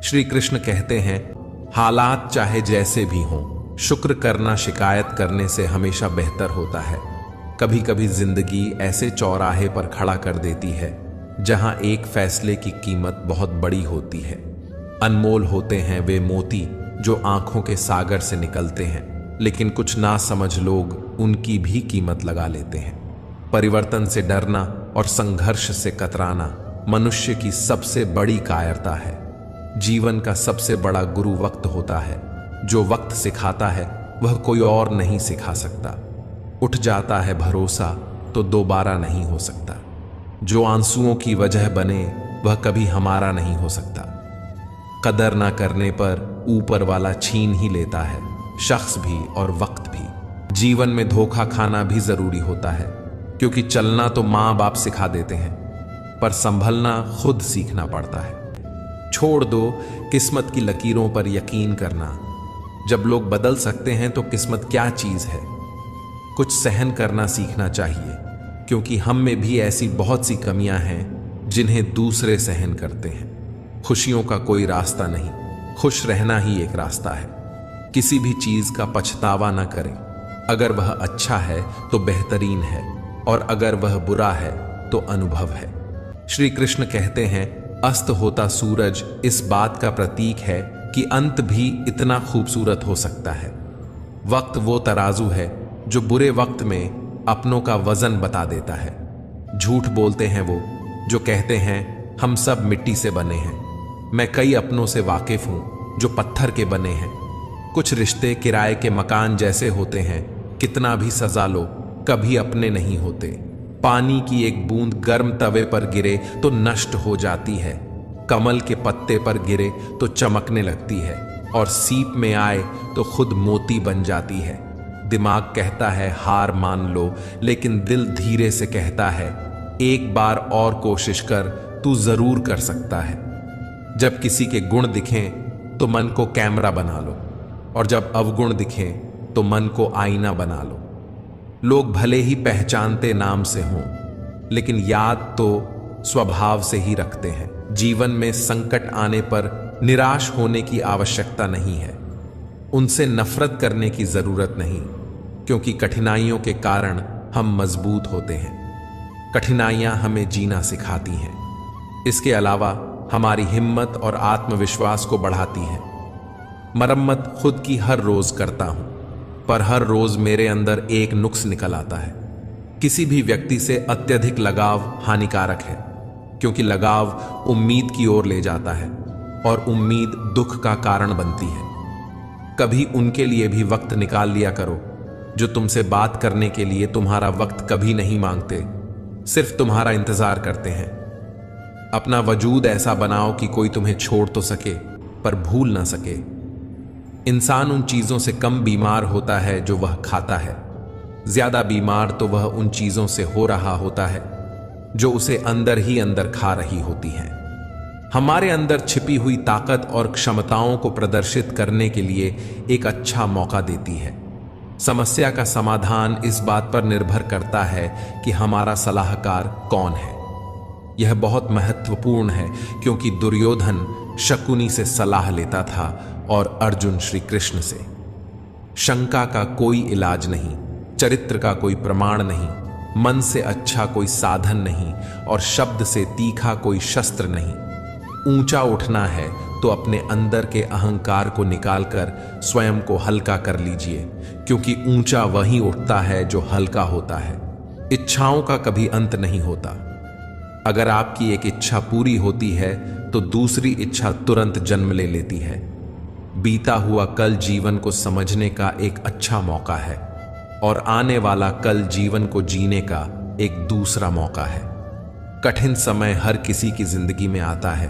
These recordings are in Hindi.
श्री कृष्ण कहते हैं, हालात चाहे जैसे भी हों, शुक्र करना शिकायत करने से हमेशा बेहतर होता है। कभी कभी जिंदगी ऐसे चौराहे पर खड़ा कर देती है जहां एक फैसले की कीमत बहुत बड़ी होती है। अनमोल होते हैं वे मोती जो आंखों के सागर से निकलते हैं, लेकिन कुछ नासमझ लोग उनकी भी कीमत लगा लेते हैं। परिवर्तन से डरना और संघर्ष से कतराना मनुष्य की सबसे बड़ी कायरता है। जीवन का सबसे बड़ा गुरु वक्त होता है। जो वक्त सिखाता है वह कोई और नहीं सिखा सकता। उठ जाता है भरोसा तो दोबारा नहीं हो सकता। जो आंसुओं की वजह बने वह कभी हमारा नहीं हो सकता। कदर ना करने पर ऊपर वाला छीन ही लेता है, शख्स भी और वक्त भी। जीवन में धोखा खाना भी जरूरी होता है, क्योंकि चलना तो माँ बाप सिखा देते हैं, पर संभलना खुद सीखना पड़ता है। छोड़ दो किस्मत की लकीरों पर यकीन करना। जब लोग बदल सकते हैं तो किस्मत क्या चीज है। कुछ सहन करना सीखना चाहिए, क्योंकि हम में भी ऐसी बहुत सी कमियां हैं जिन्हें दूसरे सहन करते हैं। खुशियों का कोई रास्ता नहीं, खुश रहना ही एक रास्ता है। किसी भी चीज का पछतावा ना करें। अगर वह अच्छा है तो बेहतरीन है, और अगर वह बुरा है तो अनुभव है। श्री कृष्ण कहते हैं, अस्त होता सूरज इस बात का प्रतीक है कि अंत भी इतना खूबसूरत हो सकता है। वक्त वो तराजू है जो बुरे वक्त में अपनों का वजन बता देता है। झूठ बोलते हैं वो जो कहते हैं हम सब मिट्टी से बने हैं। मैं कई अपनों से वाकिफ हूं जो पत्थर के बने हैं। कुछ रिश्ते किराए के मकान जैसे होते हैं, कितना भी सजा लो कभी अपने नहीं होते। पानी की एक बूंद गर्म तवे पर गिरे तो नष्ट हो जाती है, कमल के पत्ते पर गिरे तो चमकने लगती है, और सीप में आए तो खुद मोती बन जाती है। दिमाग कहता है हार मान लो, लेकिन दिल धीरे से कहता है एक बार और कोशिश कर, तू जरूर कर सकता है। जब किसी के गुण दिखें तो मन को कैमरा बना लो, और जब अवगुण दिखें तो मन को आईना बना लो। लोग भले ही पहचानते नाम से हों, लेकिन याद तो स्वभाव से ही रखते हैं। जीवन में संकट आने पर निराश होने की आवश्यकता नहीं है। उनसे नफरत करने की जरूरत नहीं, क्योंकि कठिनाइयों के कारण हम मजबूत होते हैं। कठिनाइयां हमें जीना सिखाती हैं। इसके अलावा हमारी हिम्मत और आत्मविश्वास को बढ़ाती हैं। मरम्मत खुद की हर रोज करता हूं, पर हर रोज मेरे अंदर एक नुक्स निकल आता है। किसी भी व्यक्ति से अत्यधिक लगाव हानिकारक है, क्योंकि लगाव उम्मीद की ओर ले जाता है, और उम्मीद दुख का कारण बनती है। कभी उनके लिए भी वक्त निकाल लिया करो जो तुमसे बात करने के लिए तुम्हारा वक्त कभी नहीं मांगते, सिर्फ तुम्हारा इंतजार करते हैं। अपना वजूद ऐसा बनाओ कि कोई तुम्हें छोड़ तो सके पर भूल ना सके। इंसान उन चीजों से कम बीमार होता है जो वह खाता है। ज्यादा बीमार तो वह उन चीजों से हो रहा होता है जो उसे अंदर ही अंदर खा रही होती हैं। हमारे अंदर छिपी हुई ताकत और क्षमताओं को प्रदर्शित करने के लिए एक अच्छा मौका देती है। समस्या का समाधान इस बात पर निर्भर करता है कि हमारा सलाहकार कौन है। यह बहुत महत्वपूर्ण है, क्योंकि दुर्योधन शकुनी से सलाह लेता था और अर्जुन श्री कृष्ण से। शंका का कोई इलाज नहीं, चरित्र का कोई प्रमाण नहीं, मन से अच्छा कोई साधन नहीं, और शब्द से तीखा कोई शस्त्र नहीं। ऊंचा उठना है तो अपने अंदर के अहंकार को निकालकर स्वयं को हल्का कर लीजिए, क्योंकि ऊंचा वही उठता है जो हल्का होता है। इच्छाओं का कभी अंत नहीं होता। अगर आपकी एक इच्छा पूरी होती है तो दूसरी इच्छा तुरंत जन्म ले लेती है। बीता हुआ कल जीवन को समझने का एक अच्छा मौका है, और आने वाला कल जीवन को जीने का एक दूसरा मौका है। कठिन समय हर किसी की जिंदगी में आता है,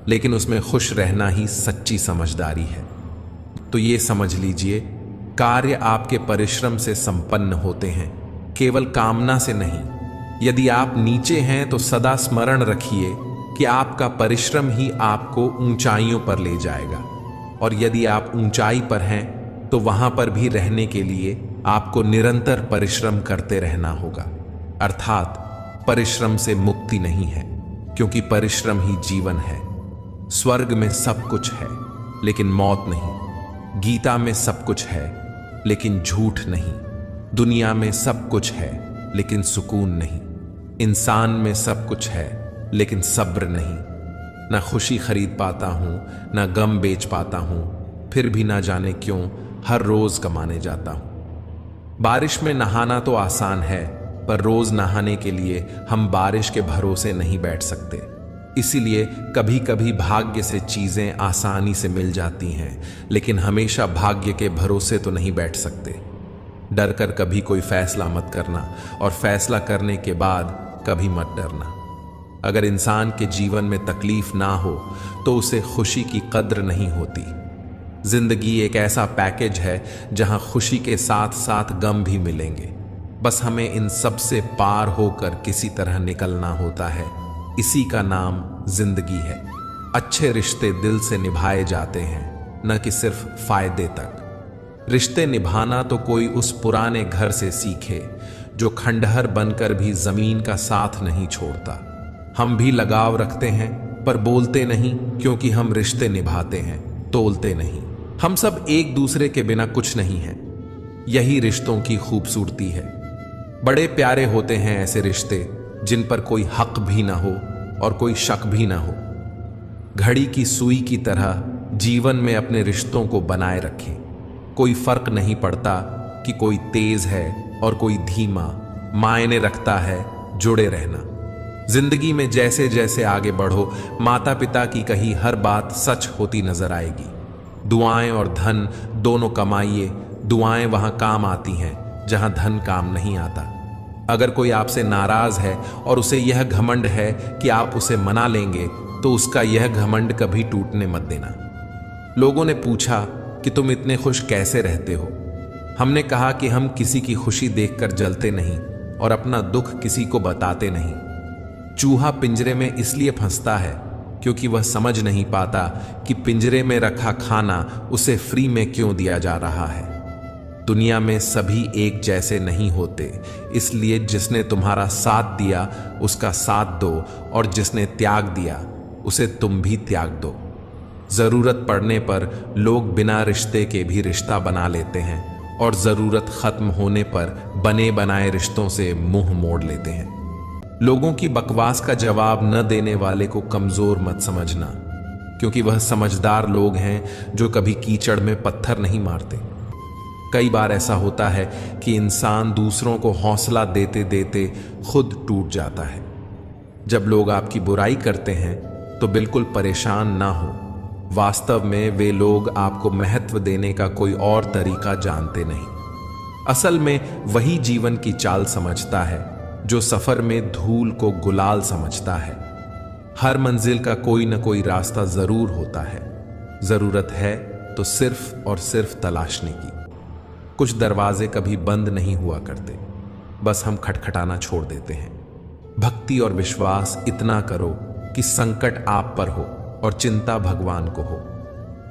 लेकिन उसमें खुश रहना ही सच्ची समझदारी है। तो ये समझ लीजिए, कार्य आपके परिश्रम से संपन्न होते हैं, केवल कामना से नहीं। यदि आप नीचे हैं तो सदा स्मरण रखिए कि आपका परिश्रम ही आपको ऊंचाइयों पर ले जाएगा, और यदि आप ऊंचाई पर हैं तो वहां पर भी रहने के लिए आपको निरंतर परिश्रम करते रहना होगा। अर्थात परिश्रम से मुक्ति नहीं है, क्योंकि परिश्रम ही जीवन है। स्वर्ग में सब कुछ है लेकिन मौत नहीं। गीता में सब कुछ है लेकिन झूठ नहीं। दुनिया में सब कुछ है लेकिन सुकून नहीं। इंसान में सब कुछ है लेकिन सब्र नहीं। ना खुशी खरीद पाता हूं, ना गम बेच पाता हूं, फिर भी ना जाने क्यों हर रोज कमाने जाता हूं। बारिश में नहाना तो आसान है, पर रोज नहाने के लिए हम बारिश के भरोसे नहीं बैठ सकते। इसीलिए कभी कभी भाग्य से चीजें आसानी से मिल जाती हैं, लेकिन हमेशा भाग्य के भरोसे तो नहीं बैठ सकते। डर कर कभी कोई फैसला मत करना, और फैसला करने के बाद कभी मत डरना। अगर इंसान के जीवन में तकलीफ ना हो तो उसे खुशी की कद्र नहीं होती। जिंदगी एक ऐसा पैकेज है जहां खुशी के साथ साथ गम भी मिलेंगे। बस हमें इन सब से पार होकर किसी तरह निकलना होता है। इसी का नाम जिंदगी है। अच्छे रिश्ते दिल से निभाए जाते हैं, न कि सिर्फ फायदे तक। रिश्ते निभाना तो कोई उस पुराने घर से सीखे जो खंडहर बनकर भी जमीन का साथ नहीं छोड़ता। हम भी लगाव रखते हैं पर बोलते नहीं, क्योंकि हम रिश्ते निभाते हैं, तोलते नहीं। हम सब एक दूसरे के बिना कुछ नहीं हैं। यही रिश्तों की खूबसूरती है। बड़े प्यारे होते हैं ऐसे रिश्ते जिन पर कोई हक भी ना हो और कोई शक भी ना हो। घड़ी की सुई की तरह जीवन में अपने रिश्तों को बनाए रखें। कोई फर्क नहीं पड़ता कि कोई तेज है और कोई धीमा, मायने रखता है जुड़े रहना। जिंदगी में जैसे जैसे आगे बढ़ो, माता पिता की कही हर बात सच होती नजर आएगी। दुआएं और धन दोनों कमाइए। दुआएं वहां काम आती हैं जहां धन काम नहीं आता। अगर कोई आपसे नाराज है और उसे यह घमंड है कि आप उसे मना लेंगे, तो उसका यह घमंड कभी टूटने मत देना। लोगों ने पूछा कि तुम इतने खुश कैसे रहते हो। हमने कहा कि हम किसी की खुशी देखकर जलते नहीं और अपना दुख किसी को बताते नहीं। चूहा पिंजरे में इसलिए फंसता है क्योंकि वह समझ नहीं पाता कि पिंजरे में रखा खाना उसे फ्री में क्यों दिया जा रहा है। दुनिया में सभी एक जैसे नहीं होते, इसलिए जिसने तुम्हारा साथ दिया उसका साथ दो, और जिसने त्याग दिया उसे तुम भी त्याग दो। जरूरत पड़ने पर लोग बिना रिश्ते के भी रिश्ता बना लेते हैं, और जरूरत खत्म होने पर बने बनाए रिश्तों से मुंह मोड़ लेते हैं। लोगों की बकवास का जवाब न देने वाले को कमजोर मत समझना, क्योंकि वह समझदार लोग हैं जो कभी कीचड़ में पत्थर नहीं मारते। कई बार ऐसा होता है कि इंसान दूसरों को हौसला देते देते खुद टूट जाता है। जब लोग आपकी बुराई करते हैं तो बिल्कुल परेशान ना हो। वास्तव में वे लोग आपको महत्व देने का कोई और तरीका जानते नहीं। असल में वही जीवन की चाल समझता है जो सफर में धूल को गुलाल समझता है। हर मंजिल का कोई न कोई रास्ता जरूर होता है। जरूरत है तो सिर्फ और सिर्फ तलाशने की। कुछ दरवाजे कभी बंद नहीं हुआ करते, बस हम खटखटाना छोड़ देते हैं। भक्ति और विश्वास इतना करो कि संकट आप पर हो और चिंता भगवान को हो।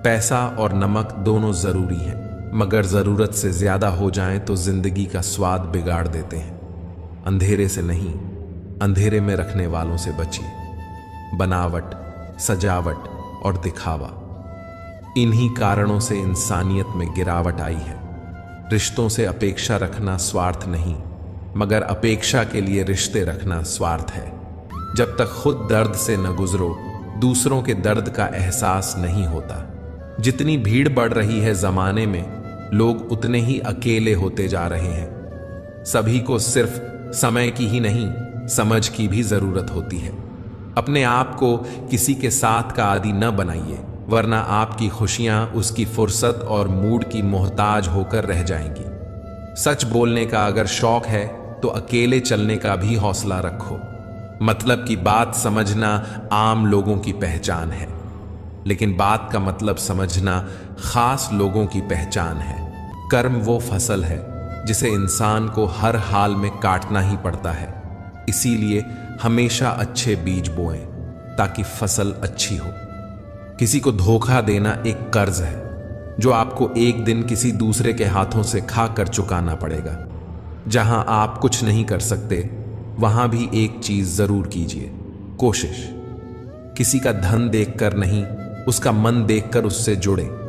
पैसा और नमक दोनों जरूरी हैं, मगर जरूरत से ज्यादा हो जाएं तो जिंदगी का स्वाद बिगाड़ देते हैं। अंधेरे से नहीं, अंधेरे में रखने वालों से बचिए। बनावट, सजावट और दिखावा, इन्हीं कारणों से इंसानियत में गिरावट आई है। रिश्तों से अपेक्षा रखना स्वार्थ नहीं, मगर अपेक्षा के लिए रिश्ते रखना स्वार्थ है। जब तक खुद दर्द से न गुजरो, दूसरों के दर्द का एहसास नहीं होता। जितनी भीड़ बढ़ रही है जमाने में, लोग उतने ही अकेले होते जा रहे हैं। सभी को सिर्फ समय की ही नहीं, समझ की भी जरूरत होती है। अपने आप को किसी के साथ का आदी न बनाइए, वरना आपकी खुशियां उसकी फुर्सत और मूड की मोहताज होकर रह जाएंगी। सच बोलने का अगर शौक है तो अकेले चलने का भी हौसला रखो। मतलब की बात समझना आम लोगों की पहचान है, लेकिन बात का मतलब समझना खास लोगों की पहचान है। कर्म वो फसल है जिसे इंसान को हर हाल में काटना ही पड़ता है। इसीलिए हमेशा अच्छे बीज बोएं ताकि फसल अच्छी हो। किसी को धोखा देना एक कर्ज है जो आपको एक दिन किसी दूसरे के हाथों से खाकर चुकाना पड़ेगा। जहां आप कुछ नहीं कर सकते, वहां भी एक चीज जरूर कीजिए, कोशिश। किसी का धन देखकर नहीं, उसका मन देखकर उससे जुड़े।